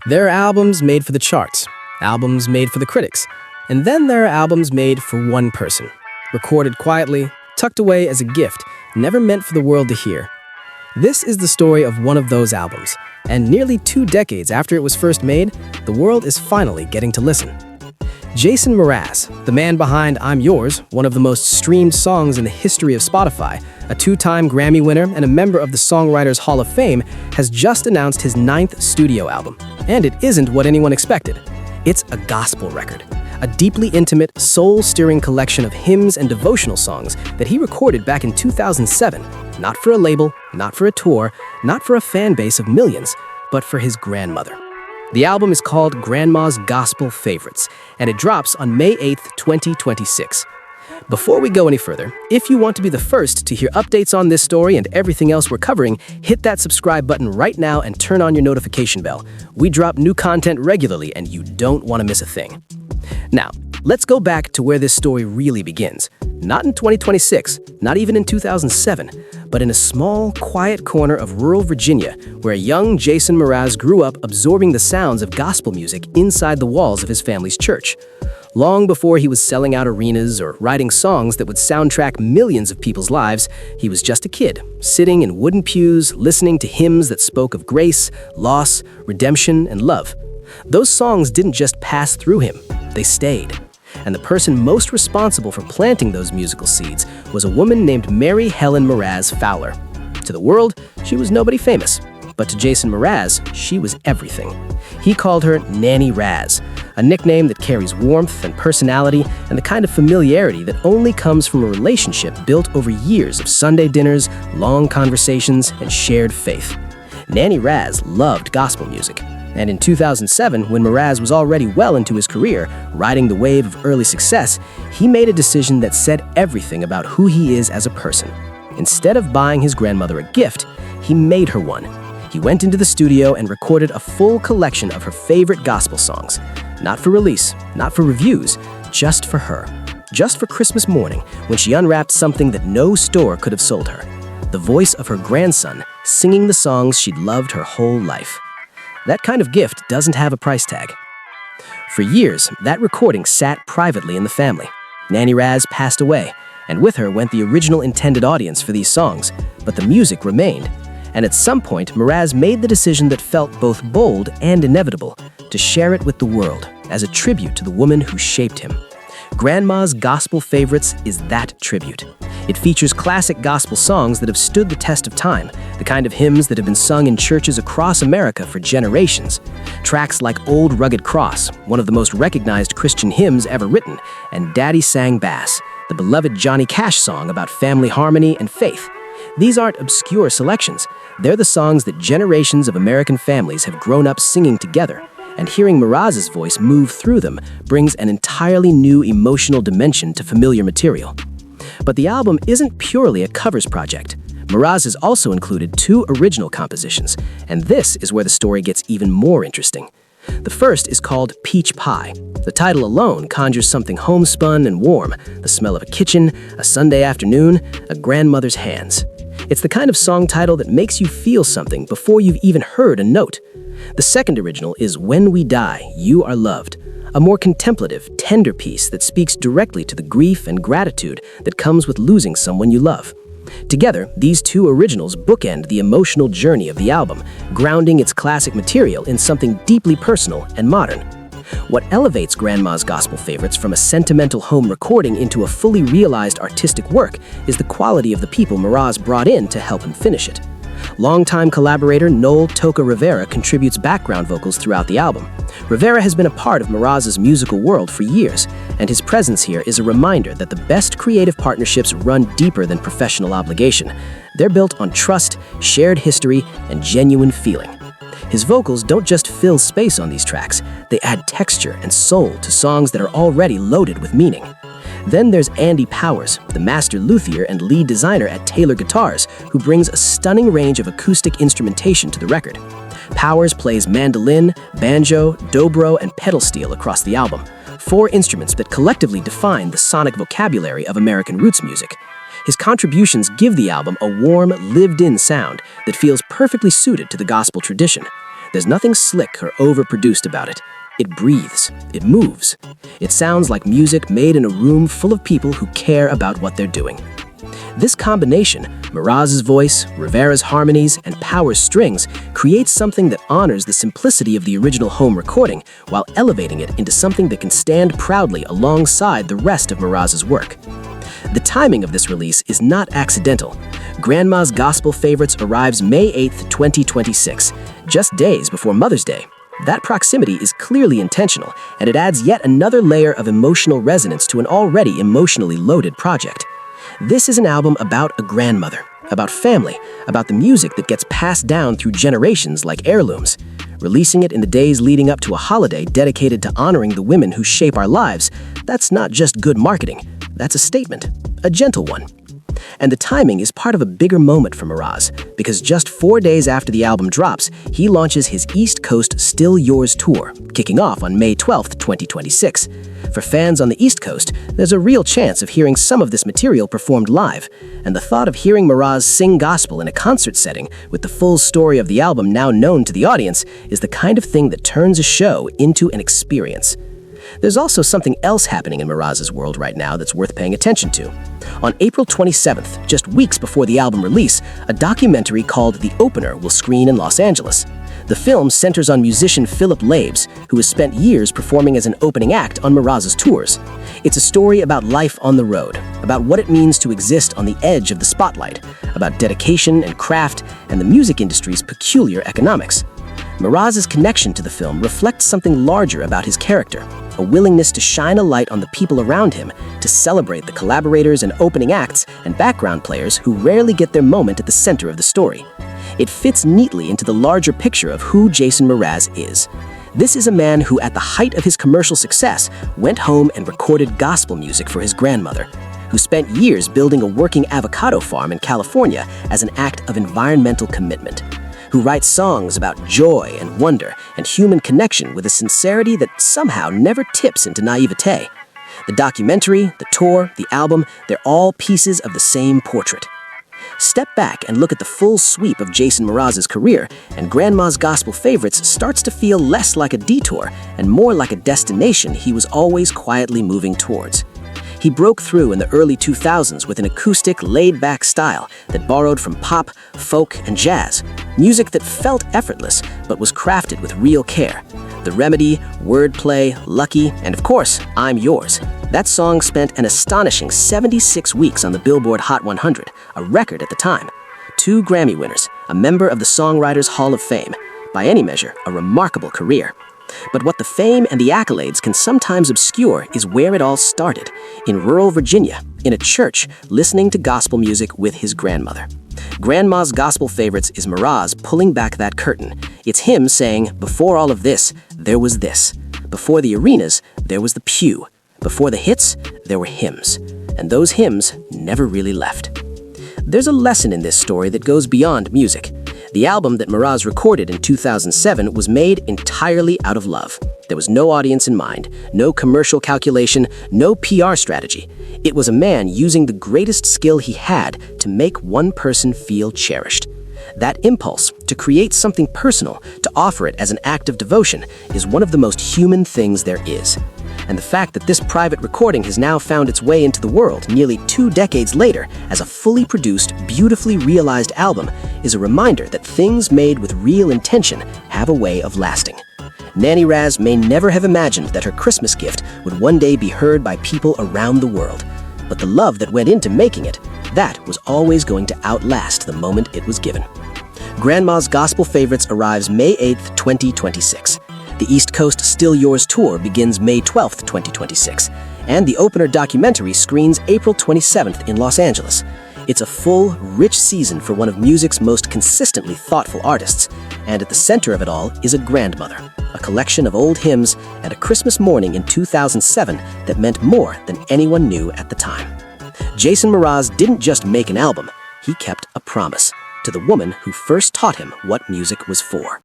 There are albums made for the charts, albums made for the critics, and then there are albums made for one person, recorded quietly, tucked away as a gift, never meant for the world to hear. This is the story of one of those albums, and nearly 2 decades after it was first made, the world is finally getting to listen. Jason Mraz, the man behind I'm Yours, one of the most streamed songs in the history of Spotify, a 2-time Grammy winner and a member of the Songwriters Hall of Fame, has just announced his 9th studio album. And it isn't what anyone expected. It's a gospel record, a deeply intimate, soul-stirring collection of hymns and devotional songs that he recorded back in 2007, not for a label, not for a tour, not for a fan base of millions, but for his grandmother. The album is called Grandma's Gospel Favorites, and it drops on May 8th, 2026. Before we go any further, if you want to be the first to hear updates on this story and everything else we're covering, hit that subscribe button right now and turn on your notification bell. We drop new content regularly, and you don't want to miss a thing. Now, let's go back to where this story really begins. Not in 2026, not even in 2007, but in a small, quiet corner of rural Virginia where young Jason Mraz grew up absorbing the sounds of gospel music inside the walls of his family's church. Long before he was selling out arenas or writing songs that would soundtrack millions of people's lives, he was just a kid, sitting in wooden pews, listening to hymns that spoke of grace, loss, redemption, and love. Those songs didn't just pass through him, they stayed. And the person most responsible for planting those musical seeds was a woman named Helen Mraz-Fowler. To the world, she was nobody famous, but to Jason Mraz, she was everything. He called her Nanny Razz, a nickname that carries warmth and personality and the kind of familiarity that only comes from a relationship built over years of Sunday dinners, long conversations, and shared faith. Nanny Razz loved gospel music. And in 2007, when Mraz was already well into his career, riding the wave of early success, he made a decision that said everything about who he is as a person. Instead of buying his grandmother a gift, he made her one. He went into the studio and recorded a full collection of her favorite gospel songs. Not for release, not for reviews, just for her. Just for Christmas morning, when she unwrapped something that no store could have sold her. The voice of her grandson, singing the songs she'd loved her whole life. That kind of gift doesn't have a price tag. For years, that recording sat privately in the family. Nanny Razz passed away, and with her went the original intended audience for these songs, but the music remained. And at some point, Mraz made the decision that felt both bold and inevitable, to share it with the world as a tribute to the woman who shaped him. Grandma's Gospel Favorites is that tribute. It features classic gospel songs that have stood the test of time, the kind of hymns that have been sung in churches across America for generations. Tracks like Old Rugged Cross, one of the most recognized Christian hymns ever written, and Daddy Sang Bass, the beloved Johnny Cash song about family harmony and faith. These aren't obscure selections. They're the songs that generations of American families have grown up singing together. And hearing Mraz's voice move through them brings an entirely new emotional dimension to familiar material. But the album isn't purely a covers project. Mraz has also included 2 original compositions, and this is where the story gets even more interesting. The first is called Peach Pie. The title alone conjures something homespun and warm, the smell of a kitchen, a Sunday afternoon, a grandmother's hands. It's the kind of song title that makes you feel something before you've even heard a note. The second original is When We Die, You Are Loved, a more contemplative, tender piece that speaks directly to the grief and gratitude that comes with losing someone you love. Together, these 2 originals bookend the emotional journey of the album, grounding its classic material in something deeply personal and modern. What elevates Grandma's Gospel Favorites from a sentimental home recording into a fully realized artistic work is the quality of the people Mraz brought in to help him finish it. Longtime collaborator Noel Toca Rivera contributes background vocals throughout the album. Rivera has been a part of Mraz's musical world for years, and his presence here is a reminder that the best creative partnerships run deeper than professional obligation. They're built on trust, shared history, and genuine feeling. His vocals don't just fill space on these tracks, they add texture and soul to songs that are already loaded with meaning. Then there's Andy Powers, the master luthier and lead designer at Taylor Guitars, who brings a stunning range of acoustic instrumentation to the record. Powers plays mandolin, banjo, dobro, and pedal steel across the album, 4 instruments that collectively define the sonic vocabulary of American roots music. His contributions give the album a warm, lived-in sound that feels perfectly suited to the gospel tradition. There's nothing slick or overproduced about it. It breathes. It moves. It sounds like music made in a room full of people who care about what they're doing. This combination, Mraz's voice, Rivera's harmonies, and Power's strings, creates something that honors the simplicity of the original home recording while elevating it into something that can stand proudly alongside the rest of Mraz's work. The timing of this release is not accidental. Grandma's Gospel Favorites arrives May 8th, 2026, just days before Mother's Day. That proximity is clearly intentional, and it adds yet another layer of emotional resonance to an already emotionally loaded project. This is an album about a grandmother, about family, about the music that gets passed down through generations like heirlooms. Releasing it in the days leading up to a holiday dedicated to honoring the women who shape our lives, that's not just good marketing, that's a statement, a gentle one. And the timing is part of a bigger moment for Mraz, because just 4 days after the album drops, he launches his East Coast Still Yours tour, kicking off on May 12th, 2026. For fans on the East Coast, there's a real chance of hearing some of this material performed live, and the thought of hearing Mraz sing gospel in a concert setting with the full story of the album now known to the audience is the kind of thing that turns a show into an experience. There's also something else happening in Mraz's world right now that's worth paying attention to. On April 27th, just weeks before the album release, a documentary called The Opener will screen in Los Angeles. The film centers on musician Philip Labes, who has spent years performing as an opening act on Mraz's tours. It's a story about life on the road, about what it means to exist on the edge of the spotlight, about dedication and craft, and the music industry's peculiar economics. Mraz's connection to the film reflects something larger about his character, a willingness to shine a light on the people around him, to celebrate the collaborators and opening acts and background players who rarely get their moment at the center of the story. It fits neatly into the larger picture of who Jason Mraz is. This is a man who, at the height of his commercial success, went home and recorded gospel music for his grandmother, who spent years building a working avocado farm in California as an act of environmental commitment, who writes songs about joy and wonder and human connection with a sincerity that somehow never tips into naivete. The documentary, the tour, the album, they're all pieces of the same portrait. Step back and look at the full sweep of Jason Mraz's career, and Grandma's Gospel Favorites starts to feel less like a detour and more like a destination he was always quietly moving towards. He broke through in the early 2000s with an acoustic, laid-back style that borrowed from pop, folk, and jazz, music that felt effortless but was crafted with real care. The Remedy, Wordplay, Lucky, and of course, I'm Yours. That song spent an astonishing 76 weeks on the Billboard Hot 100, a record at the time. 2 Grammy winners, a member of the Songwriters Hall of Fame. By any measure, a remarkable career. But what the fame and the accolades can sometimes obscure is where it all started, in rural Virginia, in a church, listening to gospel music with his grandmother. Grandma's Gospel Favorites is Mraz pulling back that curtain. It's him saying, before all of this, there was this. Before the arenas, there was the pew. Before the hits, there were hymns. And those hymns never really left. There's a lesson in this story that goes beyond music. The album that Mraz recorded in 2007 was made entirely out of love. There was no audience in mind, no commercial calculation, no PR strategy. It was a man using the greatest skill he had to make one person feel cherished. That impulse to create something personal, to offer it as an act of devotion, is one of the most human things there is. And the fact that this private recording has now found its way into the world nearly 2 decades later as a fully produced, beautifully realized album is a reminder that things made with real intention have a way of lasting. Nanny Razz may never have imagined that her Christmas gift would one day be heard by people around the world. But the love that went into making it, that was always going to outlast the moment it was given. Grandma's Gospel Favorites arrives May 8th, 2026. The East Coast Still Yours tour begins May 12th, 2026, and the opener documentary screens April 27th in Los Angeles. It's a full, rich season for one of music's most consistently thoughtful artists, and at the center of it all is a grandmother, a collection of old hymns, and a Christmas morning in 2007 that meant more than anyone knew at the time. Jason Mraz didn't just make an album, he kept a promise to the woman who first taught him what music was for.